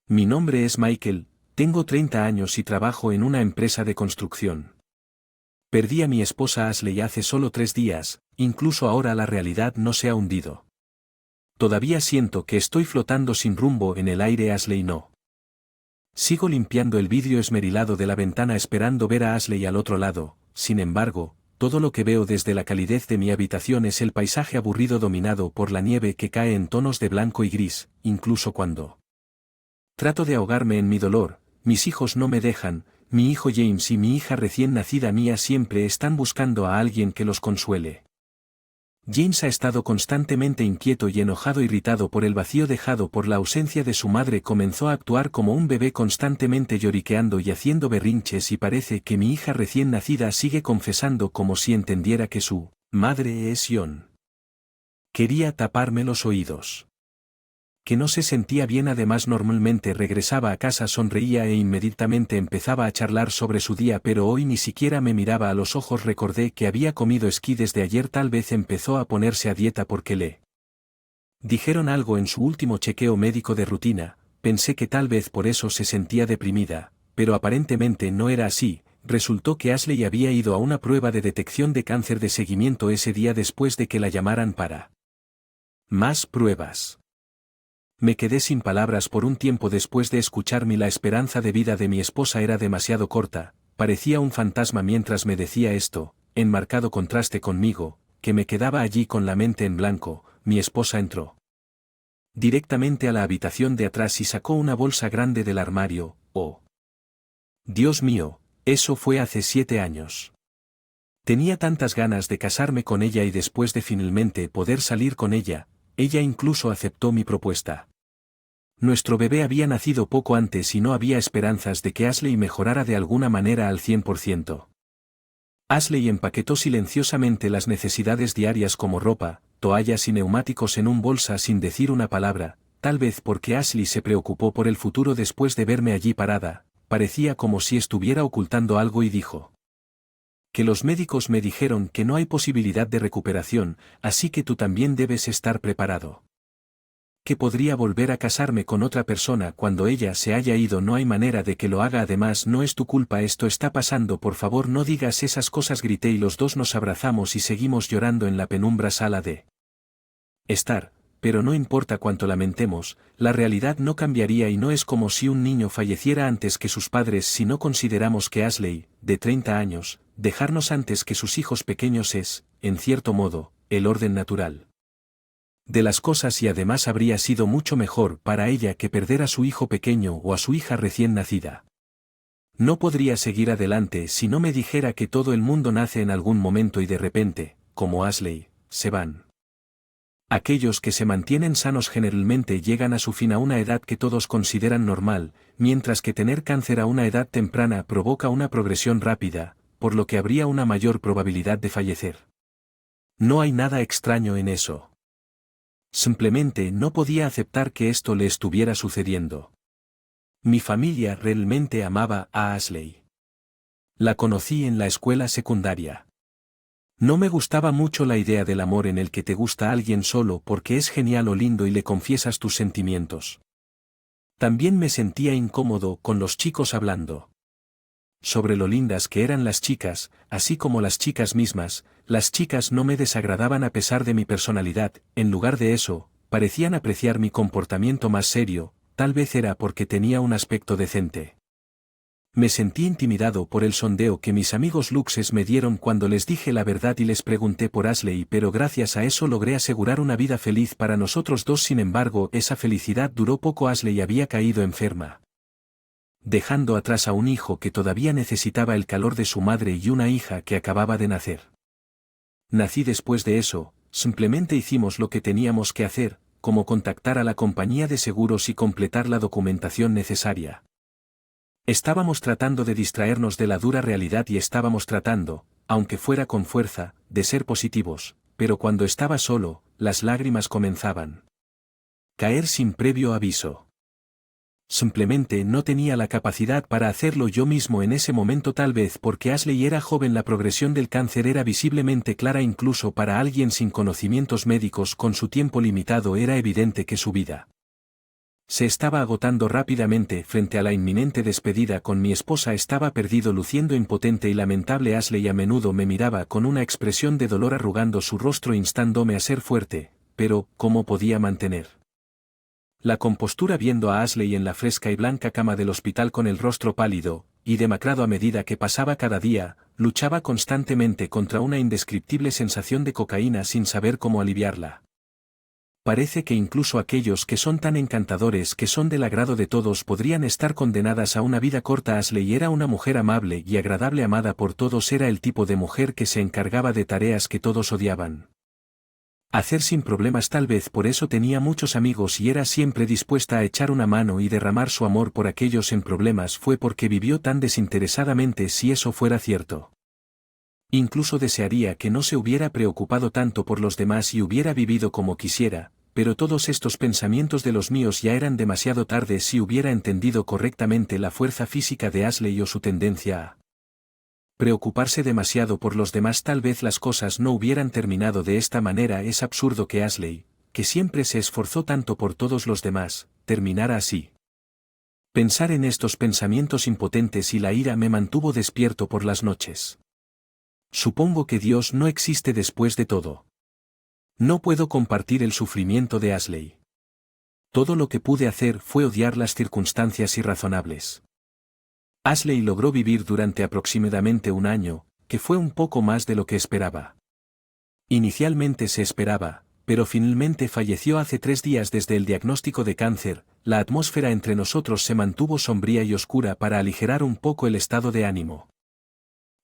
Mi nombre es Michael, tengo 30 años y trabajo en una empresa de construcción. Perdí a mi esposa Ashley hace solo 3 días, incluso ahora la realidad no se ha hundido. Todavía siento que estoy flotando sin rumbo en el aire. Ashley no. Sigo limpiando el vidrio esmerilado de la ventana esperando ver a Ashley al otro lado, sin embargo, todo lo que veo desde la calidez de mi habitación es el paisaje aburrido dominado por la nieve que cae en tonos de blanco y gris, incluso cuando trato de ahogarme en mi dolor. Mis hijos no me dejan, mi hijo James y mi hija recién nacida Mia siempre están buscando a alguien que los consuele. James ha estado constantemente inquieto y enojado, irritado por el vacío dejado por la ausencia de su madre. Comenzó a actuar como un bebé, constantemente lloriqueando y haciendo berrinches, y parece que mi hija recién nacida sigue confesando como si entendiera que su madre es Jon. Quería taparme los oídos. Que no se sentía bien. Además, normalmente regresaba a casa, sonreía e inmediatamente empezaba a charlar sobre su día, pero hoy ni siquiera me miraba a los ojos. Recordé que había comido esquí desde ayer. Tal vez empezó a ponerse a dieta porque le dijeron algo en su último chequeo médico de rutina. Pensé que tal vez por eso se sentía deprimida, pero aparentemente no era así. Resultó que Ashley había ido a una prueba de detección de cáncer de seguimiento ese día después de que la llamaran para más pruebas. Me quedé sin palabras por un tiempo después de escucharme. La esperanza de vida de mi esposa era demasiado corta, parecía un fantasma mientras me decía esto, en marcado contraste conmigo, que me quedaba allí con la mente en blanco. Mi esposa entró directamente a la habitación de atrás y sacó una bolsa grande del armario. Oh, Dios mío, eso fue hace 7 años. Tenía tantas ganas de casarme con ella y después de finalmente poder salir con ella. Ella incluso aceptó mi propuesta. Nuestro bebé había nacido poco antes y no había esperanzas de que Ashley mejorara de alguna manera al 100%. Ashley empaquetó silenciosamente las necesidades diarias como ropa, toallas y neumáticos en un bolsa sin decir una palabra, tal vez porque Ashley se preocupó por el futuro. Después de verme allí parada, parecía como si estuviera ocultando algo, y dijo que los médicos me dijeron que no hay posibilidad de recuperación, así que tú también debes estar preparado. Que podría volver a casarme con otra persona cuando ella se haya ido. No hay manera de que lo haga. Además, no es tu culpa, esto está pasando. Por favor, no digas esas cosas, grité, y los dos nos abrazamos y seguimos llorando en la penumbra sala de estar. Pero no importa cuánto lamentemos, la realidad no cambiaría, y no es como si un niño falleciera antes que sus padres. Si no consideramos que Ashley, de 30 años, dejarnos antes que sus hijos pequeños es, en cierto modo, el orden natural de las cosas, y además habría sido mucho mejor para ella que perder a su hijo pequeño o a su hija recién nacida. No podría seguir adelante si no me dijera que todo el mundo nace en algún momento y de repente, como Ashley, se van. Aquellos que se mantienen sanos generalmente llegan a su fin a una edad que todos consideran normal, mientras que tener cáncer a una edad temprana provoca una progresión rápida, por lo que habría una mayor probabilidad de fallecer. No hay nada extraño en eso. Simplemente no podía aceptar que esto le estuviera sucediendo. Mi familia realmente amaba a Ashley. La conocí en la escuela secundaria. No me gustaba mucho la idea del amor en el que te gusta alguien solo porque es genial o lindo y le confiesas tus sentimientos. También me sentía incómodo con los chicos hablando sobre lo lindas que eran las chicas, así como las chicas mismas. Las chicas no me desagradaban a pesar de mi personalidad. En lugar de eso, parecían apreciar mi comportamiento más serio. Tal vez era porque tenía un aspecto decente. Me sentí intimidado por el sondeo que mis amigos luxes me dieron cuando les dije la verdad y les pregunté por Ashley, pero gracias a eso logré asegurar una vida feliz para nosotros dos. Sin embargo, esa felicidad duró poco. Ashley había caído enferma, dejando atrás a un hijo que todavía necesitaba el calor de su madre y una hija que acababa de nacer. Nací después de eso. Simplemente hicimos lo que teníamos que hacer, como contactar a la compañía de seguros y completar la documentación necesaria. Estábamos tratando de distraernos de la dura realidad y estábamos tratando, aunque fuera con fuerza, de ser positivos, pero cuando estaba solo, las lágrimas comenzaban a caer sin previo aviso. Simplemente no tenía la capacidad para hacerlo yo mismo en ese momento, tal vez porque Ashley era joven. La progresión del cáncer era visiblemente clara incluso para alguien sin conocimientos médicos. Con su tiempo limitado era evidente que su vida Se estaba agotando rápidamente frente a la inminente despedida con mi esposa estaba perdido luciendo impotente y lamentable. Ashley a menudo me miraba con una expresión de dolor arrugando su rostro instándome a ser fuerte, pero, ¿cómo podía mantener la compostura viendo a Ashley en la fresca y blanca cama del hospital con el rostro pálido y demacrado a medida que pasaba cada día? Luchaba constantemente contra una indescriptible sensación de cocaína sin saber cómo aliviarla. Parece que incluso aquellos que son tan encantadores que son del agrado de todos podrían estar condenadas a una vida corta. Ashley era una mujer amable y agradable amada por todos, era el tipo de mujer que se encargaba de tareas que todos odiaban hacer sin problemas, tal vez por eso tenía muchos amigos y era siempre dispuesta a echar una mano y derramar su amor por aquellos en problemas. Fue porque vivió tan desinteresadamente. Si eso fuera cierto, incluso desearía que no se hubiera preocupado tanto por los demás y hubiera vivido como quisiera, pero todos estos pensamientos de los míos ya eran demasiado tarde. Si hubiera entendido correctamente la fuerza física de Ashley o su tendencia a preocuparse demasiado por los demás, tal vez las cosas no hubieran terminado de esta manera. Es absurdo que Ashley, que siempre se esforzó tanto por todos los demás, terminara así. Pensar en estos pensamientos impotentes y la ira me mantuvo despierto por las noches. Supongo que Dios no existe después de todo. No puedo compartir el sufrimiento de Ashley. Todo lo que pude hacer fue odiar las circunstancias irrazonables. Ashley logró vivir durante aproximadamente un año, que fue un poco más de lo que esperaba. Inicialmente se esperaba, pero finalmente falleció hace 3 días desde el diagnóstico de cáncer. La atmósfera entre nosotros se mantuvo sombría y oscura para aligerar un poco el estado de ánimo.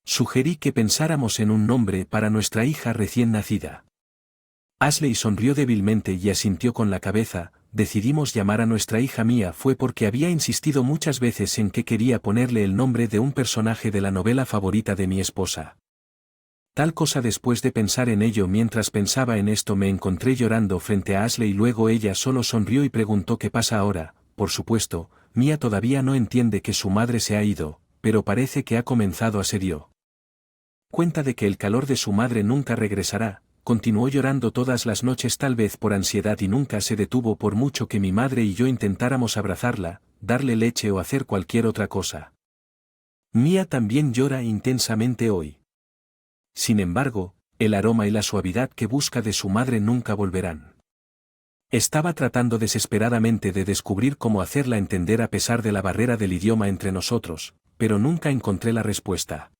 Sugerí que pensáramos en un nombre para nuestra hija recién nacida. Ashley sonrió débilmente y asintió con la cabeza. Decidimos llamar a nuestra hija Mia. Fue porque había insistido muchas veces en que quería ponerle el nombre de un personaje de la novela favorita de mi esposa. Tal cosa. Después de pensar en ello, mientras pensaba en esto me encontré llorando frente a Ashley. Luego ella solo sonrió y preguntó ¿qué pasa ahora? Por supuesto, Mia todavía no entiende que su madre se ha ido, pero parece que ha comenzado a se dio cuenta de que el calor de su madre nunca regresará. Continuó llorando todas las noches, tal vez por ansiedad, y nunca se detuvo por mucho que mi madre y yo intentáramos abrazarla, darle leche o hacer cualquier otra cosa. Mia también llora intensamente hoy. Sin embargo, el aroma y la suavidad que busca de su madre nunca volverán. Estaba tratando desesperadamente de descubrir cómo hacerla entender a pesar de la barrera del idioma entre nosotros, pero nunca encontré la respuesta.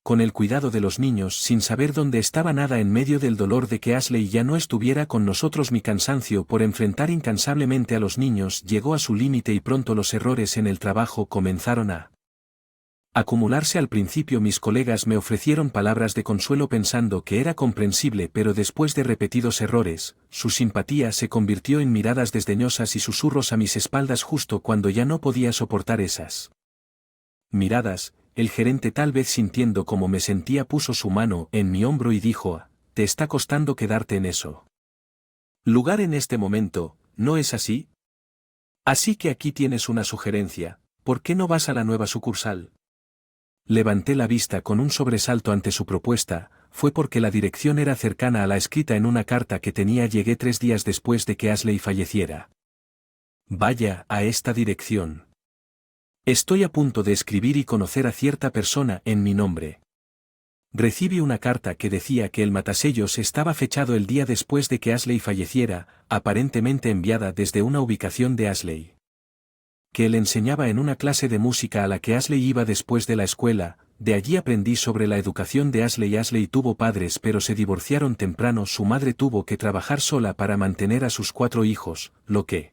Con el cuidado de los niños, sin saber dónde estaba nada, en medio del dolor de que Ashley ya no estuviera con nosotros, mi cansancio por enfrentar incansablemente a los niños llegó a su límite y pronto los errores en el trabajo comenzaron a acumularse. Al principio mis colegas me ofrecieron palabras de consuelo pensando que era comprensible, pero después de repetidos errores, su simpatía se convirtió en miradas desdeñosas y susurros a mis espaldas. Justo cuando ya no podía soportar esas miradas, el gerente, tal vez sintiendo cómo me sentía, puso su mano en mi hombro y dijo: «Te está costando quedarte en eso lugar en este momento, ¿no es así? Así que aquí tienes una sugerencia, ¿por qué no vas a la nueva sucursal?» Levanté la vista con un sobresalto ante su propuesta. Fue porque la dirección era cercana a la escrita en una carta que tenía. Llegué 3 días después de que Ashley falleciera. Vaya a esta dirección. Estoy a punto de escribir y conocer a cierta persona en mi nombre. Recibí una carta que decía que el matasellos estaba fechado el día después de que Ashley falleciera, aparentemente enviada desde una ubicación de Ashley. Que él enseñaba en una clase de música a la que Ashley iba después de la escuela. De allí aprendí sobre la educación de Ashley. Ashley tuvo padres pero se divorciaron temprano. Su madre tuvo que trabajar sola para mantener a sus 4 hijos, lo que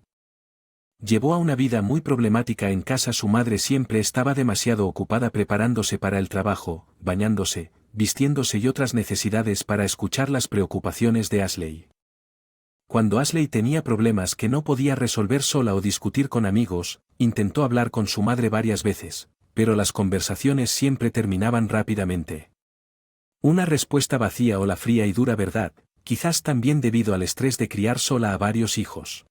llevó a una vida muy problemática en casa. Su madre siempre estaba demasiado ocupada preparándose para el trabajo, bañándose, vistiéndose y otras necesidades para escuchar las preocupaciones de Ashley. Cuando Ashley tenía problemas que no podía resolver sola o discutir con amigos, intentó hablar con su madre varias veces, pero las conversaciones siempre terminaban rápidamente. Una respuesta vacía o la fría y dura verdad, quizás también debido al estrés de criar sola a varios hijos.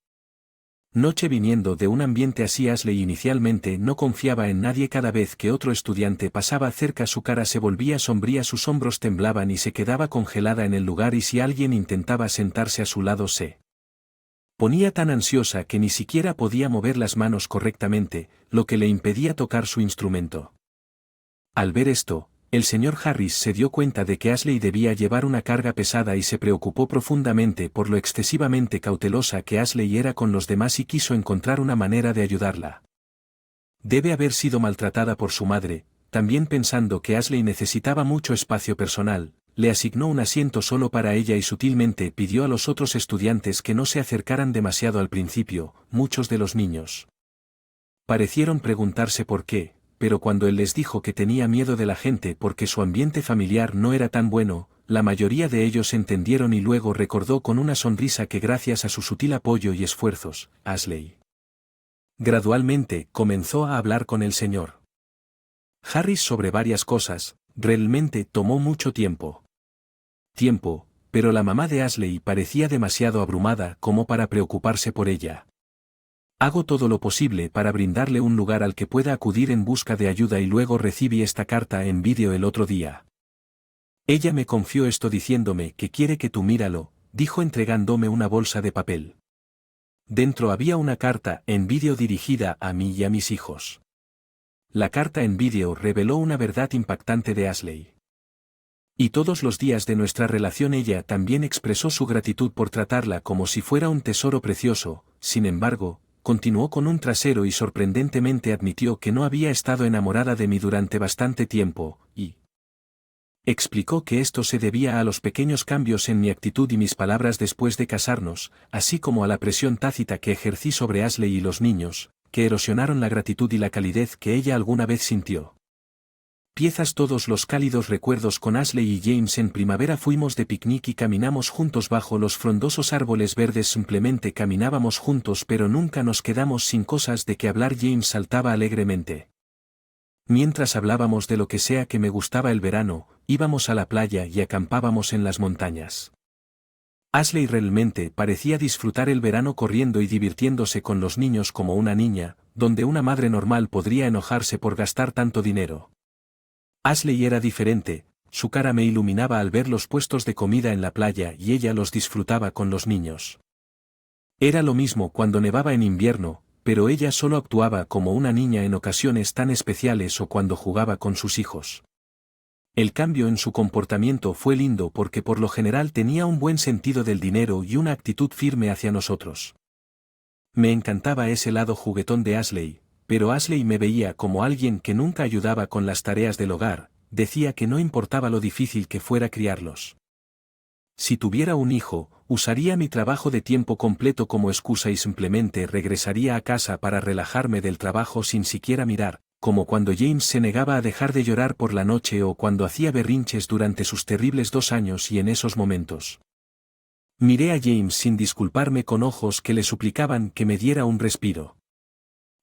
Noche viniendo de un ambiente así, Ashley inicialmente no confiaba en nadie. Cada vez que otro estudiante pasaba cerca su cara se volvía sombría, sus hombros temblaban y se quedaba congelada en el lugar, y si alguien intentaba sentarse a su lado se Ponía tan ansiosa que ni siquiera podía mover las manos correctamente, lo que le impedía tocar su instrumento. Al ver esto, el señor Harris se dio cuenta de que Ashley debía llevar una carga pesada y se preocupó profundamente por lo excesivamente cautelosa que Ashley era con los demás y quiso encontrar una manera de ayudarla. Debe haber sido maltratada por su madre, también pensando que Ashley necesitaba mucho espacio personal, le asignó un asiento solo para ella y sutilmente pidió a los otros estudiantes que no se acercaran demasiado al principio. Muchos de los niños parecieron preguntarse por qué, pero cuando él les dijo que tenía miedo de la gente porque su ambiente familiar no era tan bueno, la mayoría de ellos entendieron y luego recordó con una sonrisa que gracias a su sutil apoyo y esfuerzos, Ashley gradualmente comenzó a hablar con el señor Harris sobre varias cosas. Realmente tomó mucho tiempo, pero la mamá de Ashley parecía demasiado abrumada como para preocuparse por ella. Hago todo lo posible para brindarle un lugar al que pueda acudir en busca de ayuda y luego recibí esta carta en vídeo el otro día. Ella me confió esto diciéndome que quiere que tú míralo, dijo entregándome una bolsa de papel. Dentro había una carta en vídeo dirigida a mí y a mis hijos. La carta en vídeo reveló una verdad impactante de Ashley. Y todos los días de nuestra relación ella también expresó su gratitud por tratarla como si fuera un tesoro precioso. Sin embargo, continuó con un trasero y sorprendentemente admitió que no había estado enamorada de mí durante bastante tiempo, y explicó que esto se debía a los pequeños cambios en mi actitud y mis palabras después de casarnos, así como a la presión tácita que ejercí sobre Ashley y los niños, que erosionaron la gratitud y la calidez que ella alguna vez sintió. Piezas todos los cálidos recuerdos con Ashley y James en primavera fuimos de picnic y caminamos juntos bajo los frondosos árboles verdes simplemente caminábamos juntos pero nunca nos quedamos sin cosas de que hablar James saltaba alegremente. Mientras hablábamos de lo que sea que me gustaba el verano, íbamos a la playa y acampábamos en las montañas. Ashley realmente parecía disfrutar el verano corriendo y divirtiéndose con los niños como una niña, donde una madre normal podría enojarse por gastar tanto dinero. Ashley era diferente, su cara me iluminaba al ver los puestos de comida en la playa y ella los disfrutaba con los niños. Era lo mismo cuando nevaba en invierno, pero ella solo actuaba como una niña en ocasiones tan especiales o cuando jugaba con sus hijos. El cambio en su comportamiento fue lindo porque por lo general tenía un buen sentido del dinero y una actitud firme hacia nosotros. Me encantaba ese lado juguetón de Ashley, pero Ashley me veía como alguien que nunca ayudaba con las tareas del hogar, decía que no importaba lo difícil que fuera criarlos. Si tuviera un hijo, usaría mi trabajo de tiempo completo como excusa y simplemente regresaría a casa para relajarme del trabajo sin siquiera mirar, como cuando James se negaba a dejar de llorar por la noche o cuando hacía berrinches durante sus terribles 2 años y en esos momentos. Miré a James sin disculparme con ojos que le suplicaban que me diera un respiro.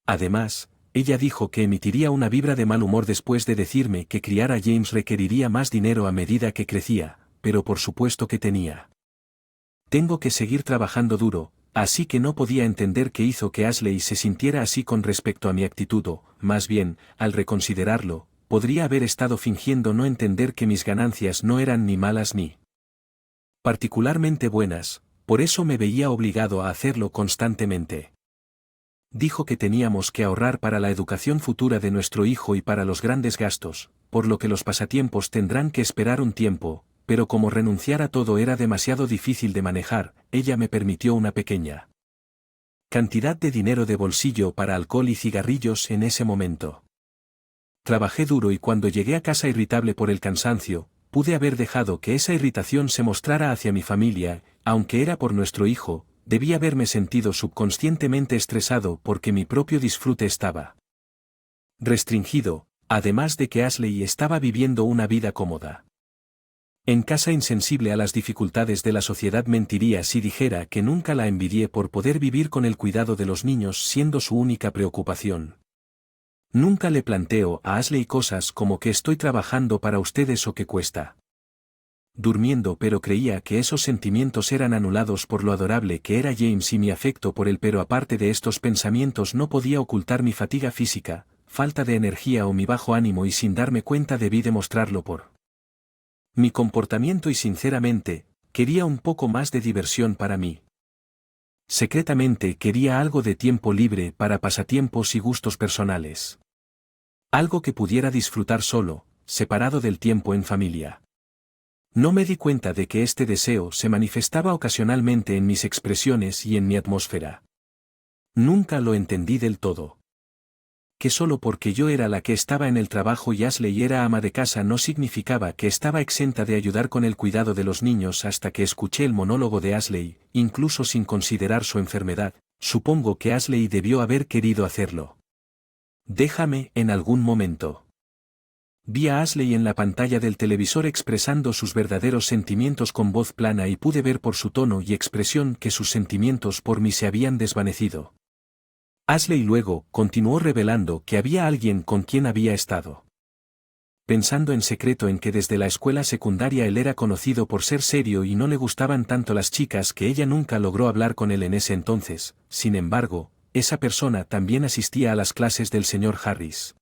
Además, ella dijo que emitiría una vibra de mal humor después de decirme que criar a James requeriría más dinero a medida que crecía, pero por supuesto que tenía. Tengo que seguir trabajando duro, así que no podía entender qué hizo que Ashley se sintiera así con respecto a mi actitud o, más bien, al reconsiderarlo, podría haber estado fingiendo no entender que mis ganancias no eran ni malas ni particularmente buenas, por eso me veía obligado a hacerlo constantemente. Dijo que teníamos que ahorrar para la educación futura de nuestro hijo y para los grandes gastos, por lo que los pasatiempos tendrán que esperar un tiempo, pero como renunciar a todo era demasiado difícil de manejar, ella me permitió una pequeña cantidad de dinero de bolsillo para alcohol y cigarrillos en ese momento. Trabajé duro y cuando llegué a casa irritable por el cansancio, pude haber dejado que esa irritación se mostrara hacia mi familia, aunque era por nuestro hijo. Debía haberme sentido subconscientemente estresado porque mi propio disfrute estaba restringido, además de que Ashley estaba viviendo una vida cómoda. En casa insensible a las dificultades de la sociedad mentiría si dijera que nunca la envidié por poder vivir con el cuidado de los niños siendo su única preocupación. Nunca le planteo a Ashley cosas como que estoy trabajando para ustedes o que cuesta durmiendo, pero creía que esos sentimientos eran anulados por lo adorable que era James y mi afecto por él, pero aparte de estos pensamientos no podía ocultar mi fatiga física, falta de energía o mi bajo ánimo y sin darme cuenta debí demostrarlo por mi comportamiento y sinceramente, quería un poco más de diversión para mí. Secretamente quería algo de tiempo libre para pasatiempos y gustos personales. Algo que pudiera disfrutar solo, separado del tiempo en familia. No me di cuenta de que este deseo se manifestaba ocasionalmente en mis expresiones y en mi atmósfera. Nunca lo entendí del todo. Que solo porque yo era la que estaba en el trabajo y Ashley era ama de casa no significaba que estaba exenta de ayudar con el cuidado de los niños hasta que escuché el monólogo de Ashley, incluso sin considerar su enfermedad. Supongo que Ashley debió haber querido hacerlo. Déjame en algún momento. Vi a Ashley en la pantalla del televisor expresando sus verdaderos sentimientos con voz plana y pude ver por su tono y expresión que sus sentimientos por mí se habían desvanecido. Ashley luego continuó revelando que había alguien con quien había estado. Pensando en secreto en que desde la escuela secundaria él era conocido por ser serio y no le gustaban tanto las chicas que ella nunca logró hablar con él en ese entonces. Sin embargo, esa persona también asistía a las clases del señor Harris.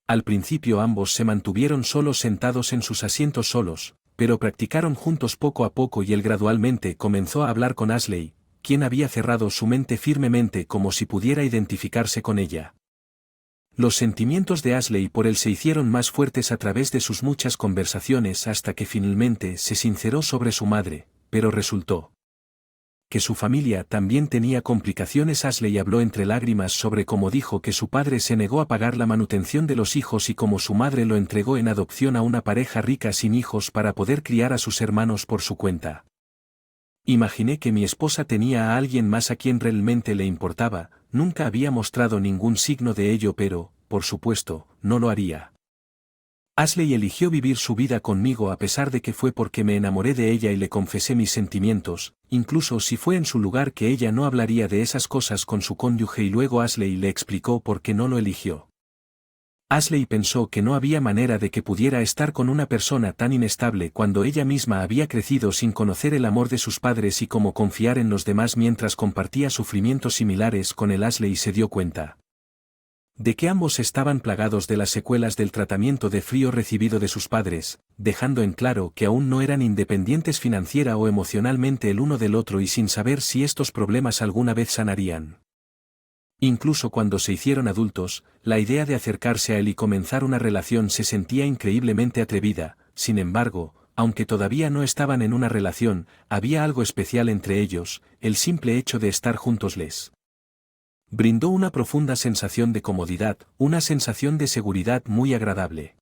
Al principio ambos se mantuvieron solos sentados en sus asientos solos, pero practicaron juntos poco a poco y él gradualmente comenzó a hablar con Ashley, quien había cerrado su mente firmemente como si pudiera identificarse con ella. Los sentimientos de Ashley por él se hicieron más fuertes a través de sus muchas conversaciones hasta que finalmente se sinceró sobre su madre, pero resultó que su familia también tenía complicaciones. Ashley habló entre lágrimas sobre cómo dijo que su padre se negó a pagar la manutención de los hijos y cómo su madre lo entregó en adopción a una pareja rica sin hijos para poder criar a sus hermanos por su cuenta. Imaginé que mi esposa tenía a alguien más a quien realmente le importaba, nunca había mostrado ningún signo de ello pero, por supuesto, no lo haría. Ashley eligió vivir su vida conmigo a pesar de que fue porque me enamoré de ella y le confesé mis sentimientos, incluso si fue en su lugar que ella no hablaría de esas cosas con su cónyuge y luego Ashley le explicó por qué no lo eligió. Ashley pensó que no había manera de que pudiera estar con una persona tan inestable cuando ella misma había crecido sin conocer el amor de sus padres y cómo confiar en los demás mientras compartía sufrimientos similares con él. Ashley se dio cuenta de que ambos estaban plagados de las secuelas del tratamiento de frío recibido de sus padres, dejando en claro que aún no eran independientes financiera o emocionalmente el uno del otro y sin saber si estos problemas alguna vez sanarían. Incluso cuando se hicieron adultos, la idea de acercarse a él y comenzar una relación se sentía increíblemente atrevida. Sin embargo, aunque todavía no estaban en una relación, había algo especial entre ellos, el simple hecho de estar juntos les brindó una profunda sensación de comodidad, una sensación de seguridad muy agradable.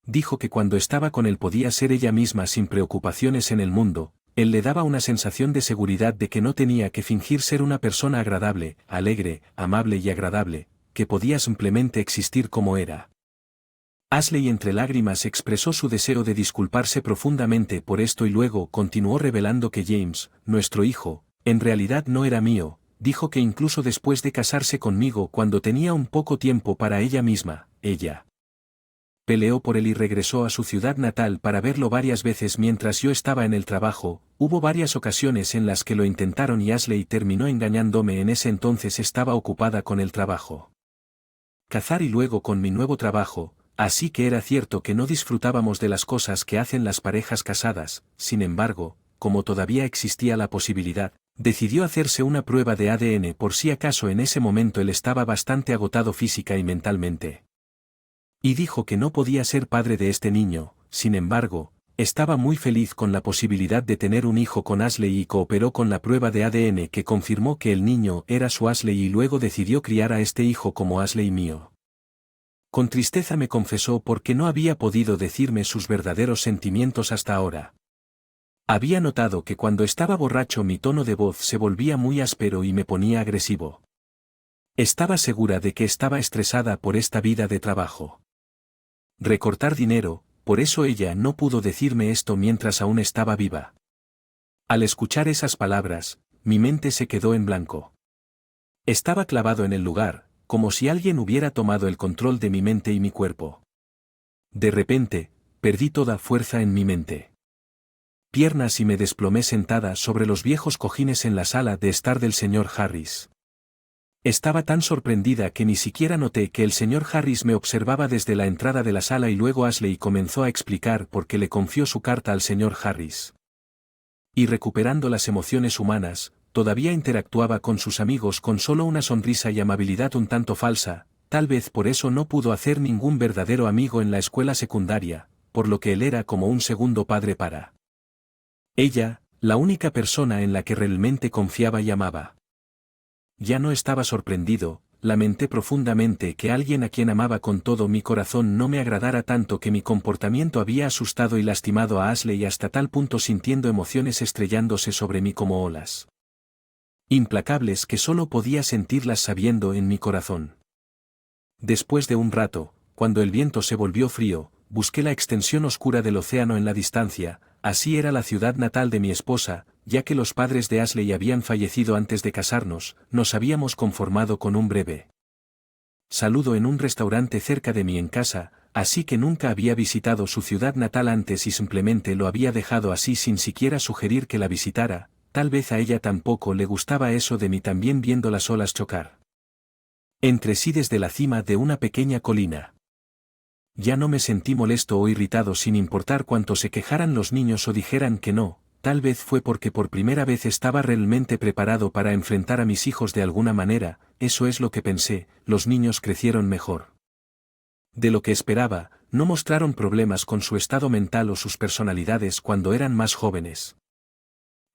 Dijo que cuando estaba con él podía ser ella misma sin preocupaciones en el mundo. Él le daba una sensación de seguridad de que no tenía que fingir ser una persona agradable, alegre, amable y agradable, que podía simplemente existir como era. Ashley entre lágrimas expresó su deseo de disculparse profundamente por esto y luego continuó revelando que James, nuestro hijo, en realidad no era mío. Dijo que incluso después de casarse conmigo cuando tenía un poco tiempo para ella misma, ella peleó por él y regresó a su ciudad natal para verlo varias veces mientras yo estaba en el trabajo. Hubo varias ocasiones en las que lo intentaron y Ashley terminó engañándome. En ese entonces estaba ocupada con el trabajo cazar y luego con mi nuevo trabajo, así que era cierto que no disfrutábamos de las cosas que hacen las parejas casadas. Sin embargo, como todavía existía la posibilidad, decidió hacerse una prueba de ADN por si acaso en ese momento él estaba bastante agotado física y mentalmente. Y dijo que no podía ser padre de este niño. Sin embargo, estaba muy feliz con la posibilidad de tener un hijo con Ashley y cooperó con la prueba de ADN que confirmó que el niño era su Ashley y luego decidió criar a este hijo como Ashley mío. Con tristeza me confesó porque no había podido decirme sus verdaderos sentimientos hasta ahora. Había notado que cuando estaba borracho mi tono de voz se volvía muy áspero y me ponía agresivo. Estaba segura de que estaba estresada por esta vida de trabajo. Recortar dinero, por eso ella no pudo decirme esto mientras aún estaba viva. Al escuchar esas palabras, mi mente se quedó en blanco. Estaba clavado en el lugar, como si alguien hubiera tomado el control de mi mente y mi cuerpo. De repente, perdí toda fuerza en mi mente. Piernas y me desplomé sentada sobre los viejos cojines en la sala de estar del señor Harris. Estaba tan sorprendida que ni siquiera noté que el señor Harris me observaba desde la entrada de la sala y luego Ashley comenzó a explicar por qué le confió su carta al señor Harris. Y recuperando las emociones humanas, todavía interactuaba con sus amigos con solo una sonrisa y amabilidad un tanto falsa, tal vez por eso no pudo hacer ningún verdadero amigo en la escuela secundaria, por lo que él era como un segundo padre para ella, la única persona en la que realmente confiaba y amaba. Ya no estaba sorprendido, lamenté profundamente que alguien a quien amaba con todo mi corazón no me agradara tanto, que mi comportamiento había asustado y lastimado a Ashley hasta tal punto, sintiendo emociones estrellándose sobre mí como olas implacables que solo podía sentirlas sabiendo en mi corazón. Después de un rato, cuando el viento se volvió frío, busqué la extensión oscura del océano en la distancia. Así era la ciudad natal de mi esposa, ya que los padres de Ashley habían fallecido antes de casarnos. Nos habíamos conformado con un breve saludo en un restaurante cerca de mí en casa, así que nunca había visitado su ciudad natal antes y simplemente lo había dejado así sin siquiera sugerir que la visitara. Tal vez a ella tampoco le gustaba eso de mí también viendo las olas chocar entre sí desde la cima de una pequeña colina. Ya no me sentí molesto o irritado sin importar cuánto se quejaran los niños o dijeran que no. Tal vez fue porque por primera vez estaba realmente preparado para enfrentar a mis hijos de alguna manera. Eso es lo que pensé. Los niños crecieron mejor de lo que esperaba, no mostraron problemas con su estado mental o sus personalidades cuando eran más jóvenes.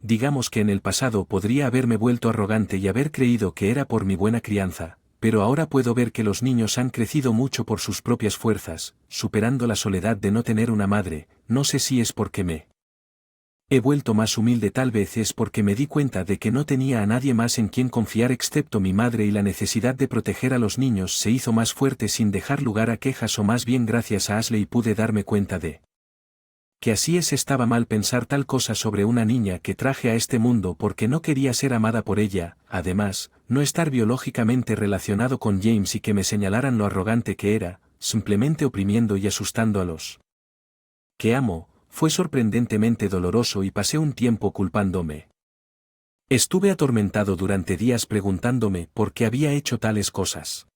Digamos que en el pasado podría haberme vuelto arrogante y haber creído que era por mi buena crianza, pero ahora puedo ver que los niños han crecido mucho por sus propias fuerzas, superando la soledad de no tener una madre. No sé si es porque me he vuelto más humilde, tal vez es porque me di cuenta de que no tenía a nadie más en quien confiar excepto mi madre, y la necesidad de proteger a los niños se hizo más fuerte sin dejar lugar a quejas, o más bien gracias a Ashley pude darme cuenta de que así es. Estaba mal pensar tal cosa sobre una niña que traje a este mundo porque no quería ser amada por ella. Además, no estar biológicamente relacionado con James y que me señalaran lo arrogante que era, simplemente oprimiendo y asustando a los que amo, fue sorprendentemente doloroso y pasé un tiempo culpándome. Estuve atormentado durante días preguntándome por qué había hecho tales cosas.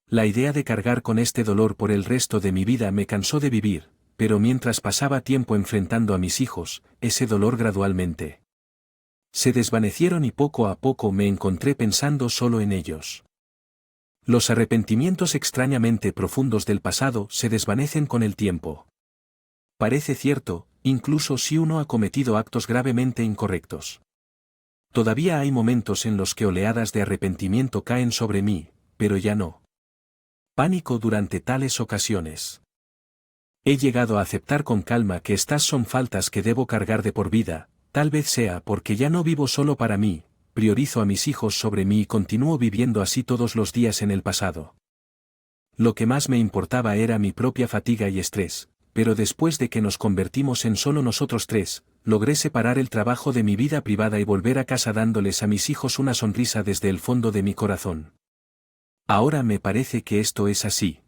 La idea de cargar con este dolor por el resto de mi vida me cansó de vivir. Pero mientras pasaba tiempo enfrentando a mis hijos, ese dolor gradualmente se desvanecieron y poco a poco me encontré pensando solo en ellos. Los arrepentimientos extrañamente profundos del pasado se desvanecen con el tiempo. Parece cierto, incluso si uno ha cometido actos gravemente incorrectos. Todavía hay momentos en los que oleadas de arrepentimiento caen sobre mí, pero ya no pánico durante tales ocasiones. He llegado a aceptar con calma que estas son faltas que debo cargar de por vida. Tal vez sea porque ya no vivo solo para mí, priorizo a mis hijos sobre mí y continúo viviendo así todos los días. En el pasado, lo que más me importaba era mi propia fatiga y estrés, pero después de que nos convertimos en solo nosotros tres, logré separar el trabajo de mi vida privada y volver a casa dándoles a mis hijos una sonrisa desde el fondo de mi corazón. Ahora me parece que esto es así.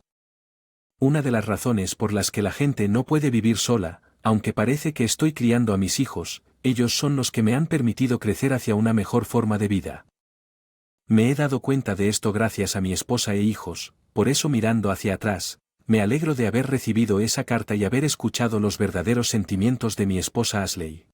Una de las razones por las que la gente no puede vivir sola, aunque parece que estoy criando a mis hijos, ellos son los que me han permitido crecer hacia una mejor forma de vida. Me he dado cuenta de esto gracias a mi esposa e hijos. Por eso, mirando hacia atrás, me alegro de haber recibido esa carta y haber escuchado los verdaderos sentimientos de mi esposa Ashley.